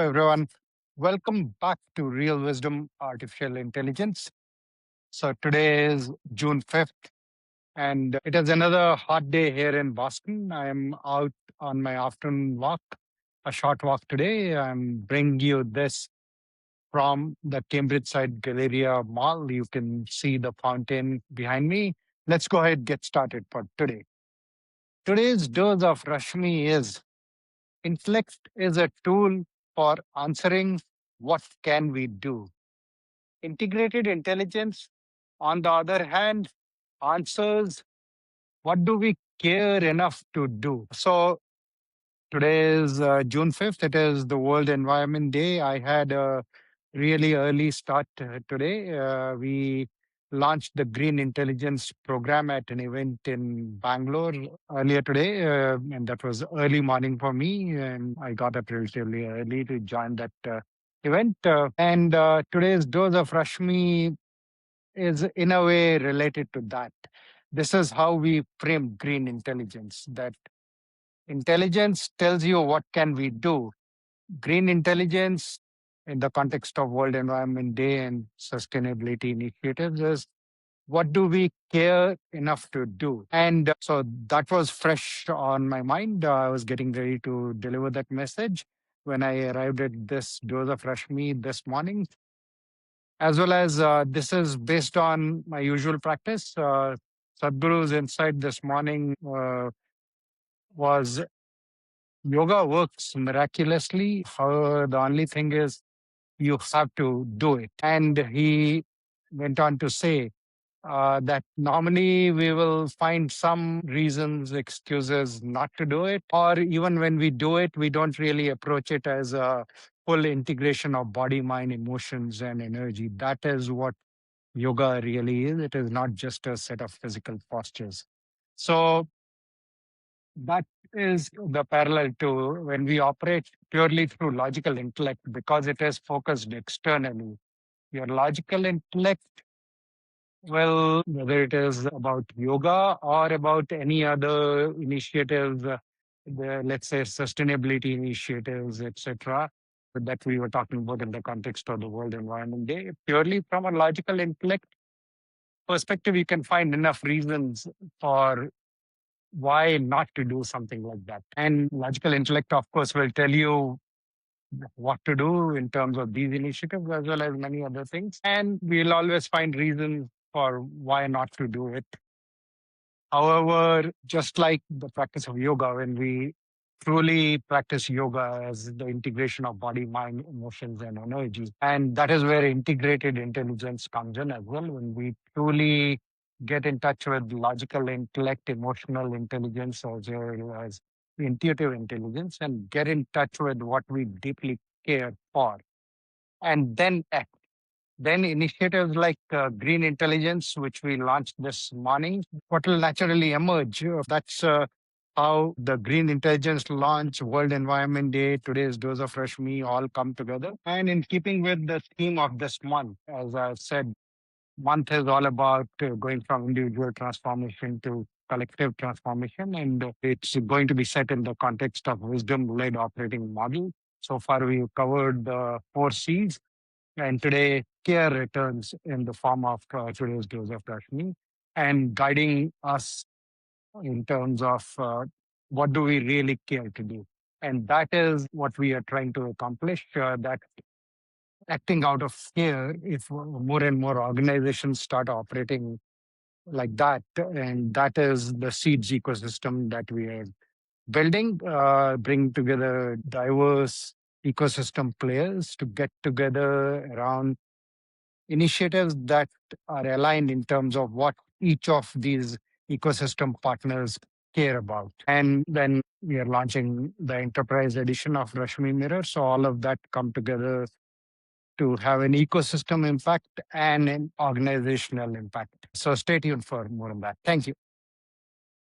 everyone. Welcome back to Real Wisdom Artificial Intelligence. So, today is June 5th, and it is another hot day here in Boston. I am out on my afternoon walk, a short walk today. I'm bringing you this from the Cambridge side Galleria Mall. You can see the fountain behind me. Let's go ahead and get started for today. Today's dose of Rashmi is Intellect is a tool for answering what can we do. Integrated intelligence, on the other hand, answers what do we care enough to do. So today is June 5th. It is the World Environment Day. I had a really early start today. We launched the Green Intelligence program at an event in Bangalore earlier today, and that was early morning for me. And I got up relatively early to join that event. And today's dose of Rashmi is, in a way, related to that. This is how we frame green intelligence. That intelligence tells you what can we do. Green intelligence, in the context of World Environment Day and sustainability initiatives, is what do we care enough to do? And so that was fresh on my mind. I was getting ready to deliver that message when I arrived at this dose of Rashmi this morning, as well as this is based on my usual practice. Sadhguru's insight this morning was yoga works miraculously. However, the only thing is you have to do it. And he went on to say that normally we will find some reasons, excuses not to do it. Or even when we do it, we don't really approach it as a full integration of body, mind, emotions, and energy. That is what yoga really is. It is not just a set of physical postures. So that is the parallel to when we operate purely through logical intellect because it is focused externally. Your logical intellect, well, whether it is about yoga or about any other initiatives, let's say sustainability initiatives, etc., that we were talking about in the context of the World Environment Day, purely from a logical intellect perspective, you can find enough reasons for why not to do something like that. And logical intellect, of course, will tell you what to do in terms of these initiatives as well as many other things. And we'll always find reasons for why not to do it. However, just like the practice of yoga, when we truly practice yoga as the integration of body, mind, emotions, and energy, and that is where integrated intelligence comes in as well. When we truly get in touch with logical intellect, emotional intelligence, as well as intuitive intelligence, and get in touch with what we deeply care for, and then act. Then initiatives like Green Intelligence, which we launched this morning, what will naturally emerge. That's how the Green Intelligence launch, World Environment Day, today's dose of Rashmi all come together. And in keeping with the theme of this month, as I said, month is all about going from individual transformation to collective transformation. And it's going to be set in the context of wisdom-led operating model. So far, we've covered the 4 Cs. And today, care returns in the form of today's dose of Rashmi and guiding us in terms of what do we really care to do. And that is what we are trying to accomplish, that acting out of care, if more and more organizations start operating like that, and that is the seeds ecosystem that we are building, bring together diverse ecosystem players to get together around initiatives that are aligned in terms of what each of these ecosystem partners care about. And then we are launching the enterprise edition of Rashmi Mirror. So all of that come together to have an ecosystem impact and an organizational impact. So stay tuned for more on that. Thank you.